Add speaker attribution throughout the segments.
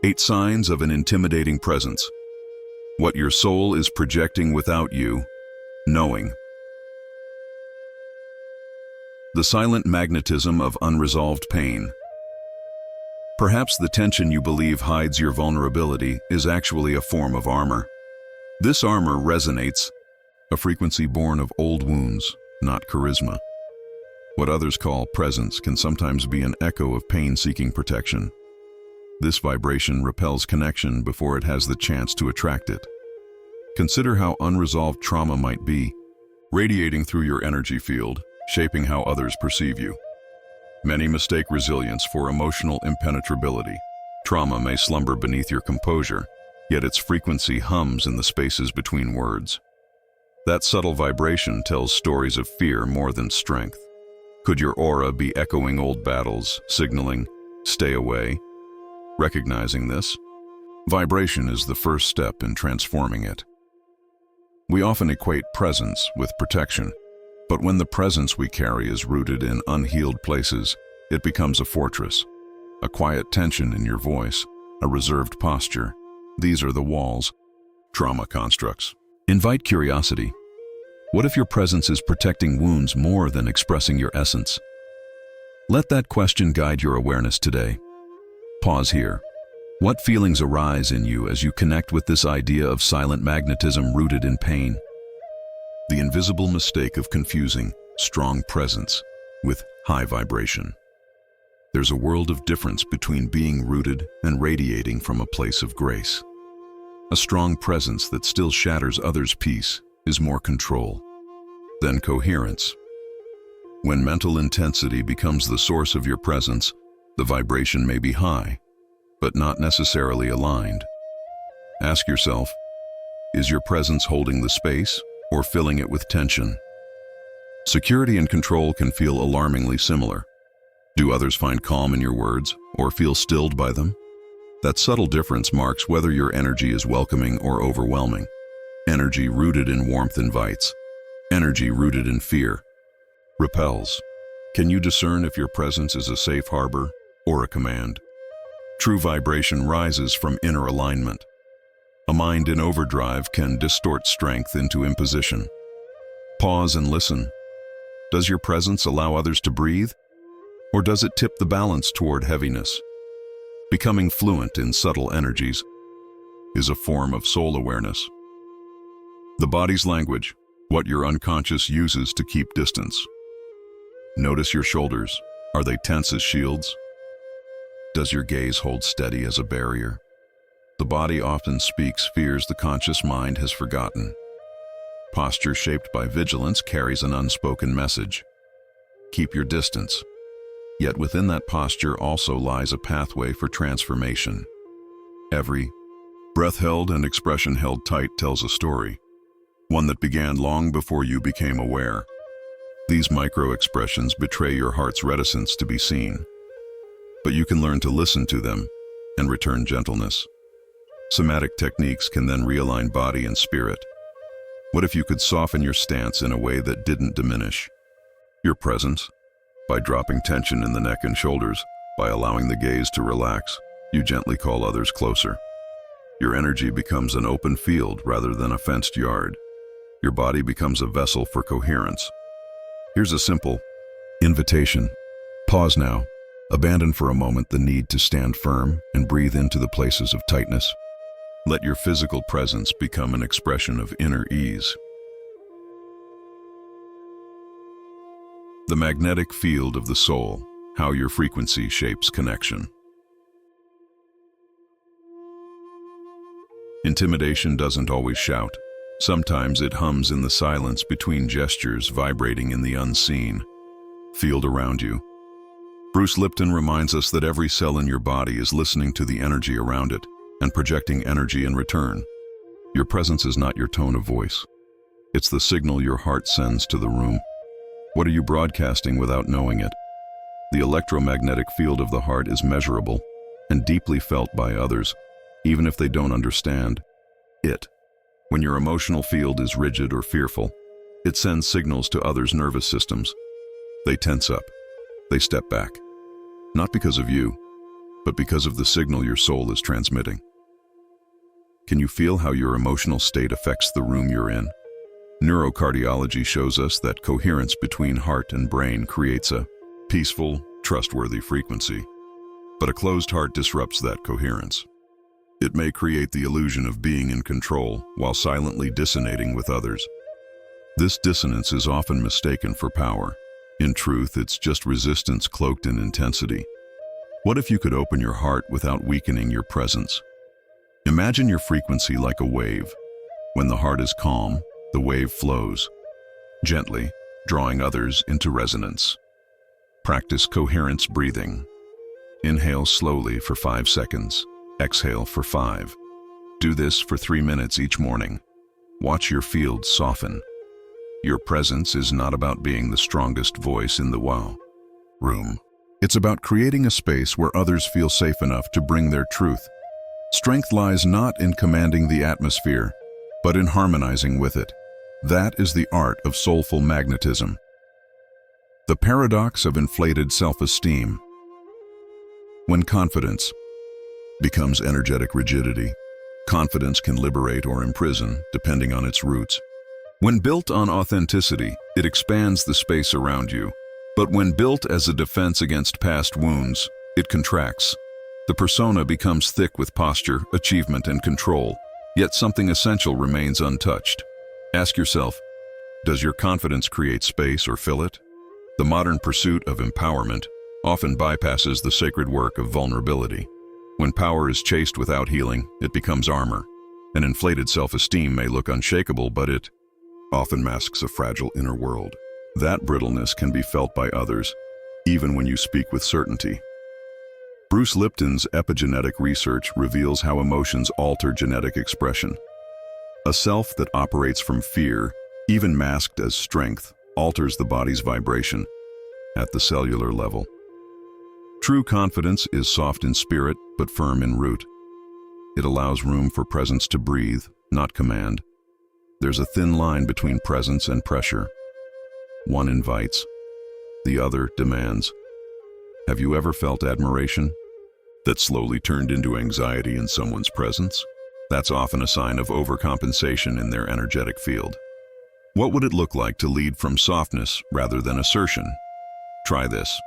Speaker 1: 8 signs of an intimidating presence. What your soul is projecting without you knowing. The silent magnetism of unresolved pain. Perhaps the tension you believe hides your vulnerability is actually a form of armor. This armor resonates, a frequency born of old wounds, not charisma. What others call presence can sometimes be an echo of pain-seeking protection. This vibration repels connection before it has the chance to attract it. Consider how unresolved trauma might be, radiating through your energy field, shaping how others perceive you. Many mistake resilience for emotional impenetrability. Trauma may slumber beneath your composure, yet its frequency hums in the spaces between words. That subtle vibration tells stories of fear more than strength. Could your aura be echoing old battles, signaling, "Stay away"? Recognizing this, vibration is the first step in transforming it. We often equate presence with protection, but when the presence we carry is rooted in unhealed places, it becomes a fortress. A quiet tension in your voice, a reserved posture. These are the walls. Trauma constructs. Invite curiosity. What if your presence is protecting wounds more than expressing your essence? Let that question guide your awareness today. Pause here. What feelings arise in you as you connect with this idea of silent magnetism rooted in pain? The invisible mistake of confusing strong presence with high vibration. There's a world of difference between being rooted and radiating from a place of grace. A strong presence that still shatters others' peace is more control than coherence. When mental intensity becomes the source of your presence, the vibration may be high, but not necessarily aligned. Ask yourself, is your presence holding the space or filling it with tension? Security and control can feel alarmingly similar. Do others find calm in your words or feel stilled by them? That subtle difference marks whether your energy is welcoming or overwhelming. Energy rooted in warmth invites. Energy rooted in fear repels. Can you discern if your presence is a safe harbor or a command? True vibration rises from inner alignment. A mind in overdrive can distort strength into imposition. Pause and listen. Does your presence allow others to breathe? Or does it tip the balance toward heaviness? Becoming fluent in subtle energies is a form of soul awareness. The body's language, what your unconscious uses to keep distance. Notice your shoulders. Are they tense as shields? Does your gaze hold steady as a barrier? The body often speaks fears the conscious mind has forgotten. Posture shaped by vigilance carries an unspoken message. Keep your distance. Yet within that posture also lies a pathway for transformation. Every breath held and expression held tight tells a story, one that began long before you became aware. These micro-expressions betray your heart's reticence to be seen. But you can learn to listen to them and return gentleness. Somatic techniques can then realign body and spirit. What if you could soften your stance in a way that didn't diminish your presence? By dropping tension in the neck and shoulders, by allowing the gaze to relax, you gently call others closer. Your energy becomes an open field rather than a fenced yard. Your body becomes a vessel for coherence. Here's a simple invitation. Pause now. Abandon for a moment the need to stand firm and breathe into the places of tightness. Let your physical presence become an expression of inner ease. The magnetic field of the soul, how your frequency shapes connection. Intimidation doesn't always shout. Sometimes it hums in the silence between gestures vibrating in the unseen field around you. Bruce Lipton reminds us that every cell in your body is listening to the energy around it and projecting energy in return. Your presence is not your tone of voice. It's the signal your heart sends to the room. What are you broadcasting without knowing it? The electromagnetic field of the heart is measurable and deeply felt by others, even if they don't understand it. When your emotional field is rigid or fearful, it sends signals to others' nervous systems. They tense up. They step back. Not because of you, but because of the signal your soul is transmitting. Can you feel how your emotional state affects the room you're in? Neurocardiology shows us that coherence between heart and brain creates a peaceful, trustworthy frequency. But a closed heart disrupts that coherence. It may create the illusion of being in control while silently dissonating with others. This dissonance is often mistaken for power. In truth, it's just resistance cloaked in intensity. What if you could open your heart without weakening your presence? Imagine your frequency like a wave. When the heart is calm, the wave flows, gently, drawing others into resonance. Practice coherence breathing. Inhale slowly for 5 seconds. Exhale for 5. Do this for 3 minutes each morning. Watch your field soften. Your presence is not about being the strongest voice in the room. It's about creating a space where others feel safe enough to bring their truth. Strength lies not in commanding the atmosphere, but in harmonizing with it. That is the art of soulful magnetism. The paradox of inflated self-esteem. When confidence becomes energetic rigidity, confidence can liberate or imprison, depending on its roots. When built on authenticity, it expands the space around you. But when built as a defense against past wounds, it contracts. The persona becomes thick with posture, achievement, and control, yet something essential remains untouched. Ask yourself, does your confidence create space or fill it? The modern pursuit of empowerment often bypasses the sacred work of vulnerability. When power is chased without healing, it becomes armor. An inflated self-esteem may look unshakable, but it often masks a fragile inner world. That brittleness can be felt by others, even when you speak with certainty. Bruce Lipton's epigenetic research reveals how emotions alter genetic expression. A self that operates from fear, even masked as strength, alters the body's vibration at the cellular level. True confidence is soft in spirit, but firm in root. It allows room for presence to breathe, not command. There's a thin line between presence and pressure. One invites, the other demands. Have you ever felt admiration that slowly turned into anxiety in someone's presence? That's often a sign of overcompensation in their energetic field. What would it look like to lead from softness rather than assertion? Try this.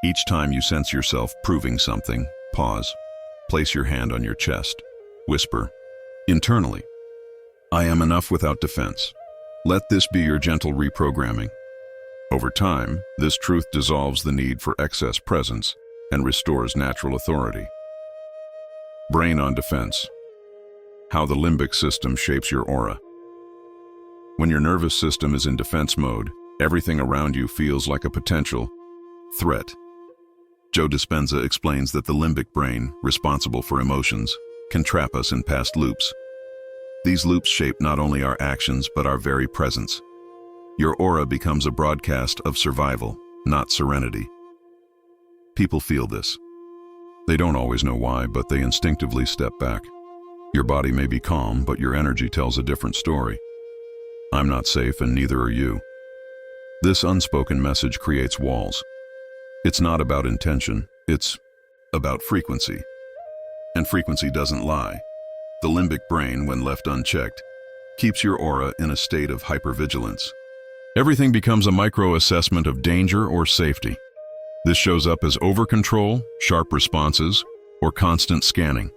Speaker 1: Each time you sense yourself proving something, pause. Place your hand on your chest. Whisper, internally, I am enough without defense. Let this be your gentle reprogramming. Over time, this truth dissolves the need for excess presence and restores natural authority. Brain on defense. How the limbic system shapes your aura. When your nervous system is in defense mode, everything around you feels like a potential threat. Joe Dispenza explains that the limbic brain, responsible for emotions, can trap us in past loops. These loops shape not only our actions but our very presence. Your aura becomes a broadcast of survival, not serenity. People feel this. They don't always know why, but they instinctively step back. Your body may be calm, but your energy tells a different story. I'm not safe, and neither are you. This unspoken message creates walls. It's not about intention, it's about frequency. And frequency doesn't lie. The limbic brain, when left unchecked, keeps your aura in a state of hypervigilance. Everything becomes a micro-assessment of danger or safety. This shows up as over-control, sharp responses, or constant scanning.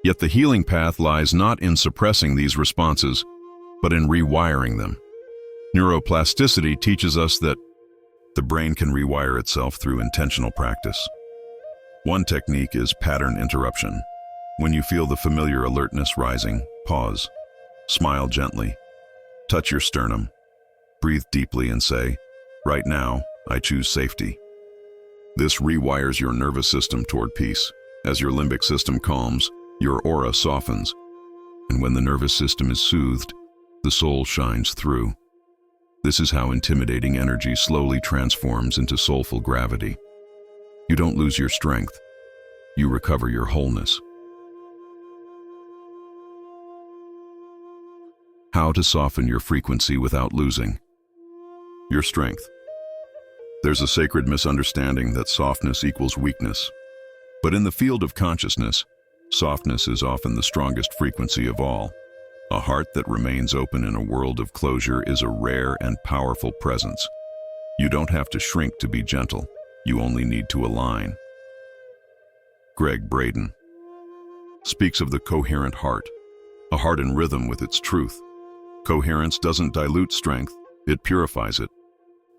Speaker 1: Yet the healing path lies not in suppressing these responses, but in rewiring them. Neuroplasticity teaches us that the brain can rewire itself through intentional practice. One technique is pattern interruption. When you feel the familiar alertness rising, pause, smile gently, touch your sternum, breathe deeply and say, right now, I choose safety. This rewires your nervous system toward peace. As your limbic system calms, your aura softens. And when the nervous system is soothed, the soul shines through. This is how intimidating energy slowly transforms into soulful gravity. You don't lose your strength. You recover your wholeness. How to soften your frequency without losing your strength. There's a sacred misunderstanding that softness equals weakness. But in the field of consciousness, softness is often the strongest frequency of all. A heart that remains open in a world of closure is a rare and powerful presence. You don't have to shrink to be gentle. You only need to align. Greg Braden speaks of the coherent heart, a heart in rhythm with its truth. Coherence doesn't dilute strength, it purifies it.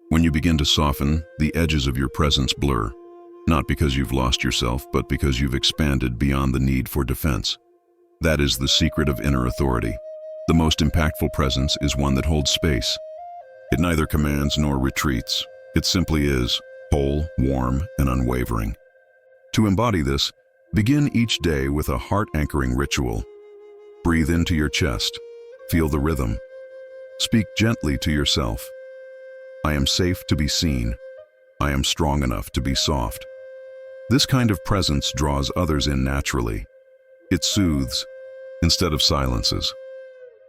Speaker 1: When you begin to soften, the edges of your presence blur, not because you've lost yourself, but because you've expanded beyond the need for defense. That is the secret of inner authority. The most impactful presence is one that holds space. It neither commands nor retreats. It simply is, whole, warm, and unwavering. To embody this, begin each day with a heart-anchoring ritual. Breathe into your chest. Feel the rhythm. Speak gently to yourself. I am safe to be seen. I am strong enough to be soft. This kind of presence draws others in naturally. It soothes instead of silences.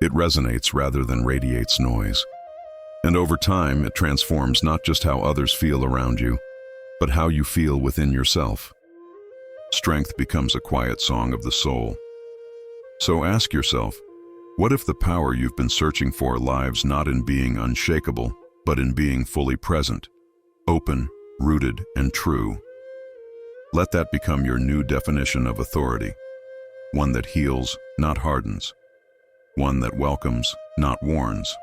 Speaker 1: It resonates rather than radiates noise. And over time, it transforms not just how others feel around you, but how you feel within yourself. Strength becomes a quiet song of the soul. So ask yourself, what if the power you've been searching for lies not in being unshakable, but in being fully present, open, rooted, and true? Let that become your new definition of authority. One that heals, not hardens. One that welcomes, not warns.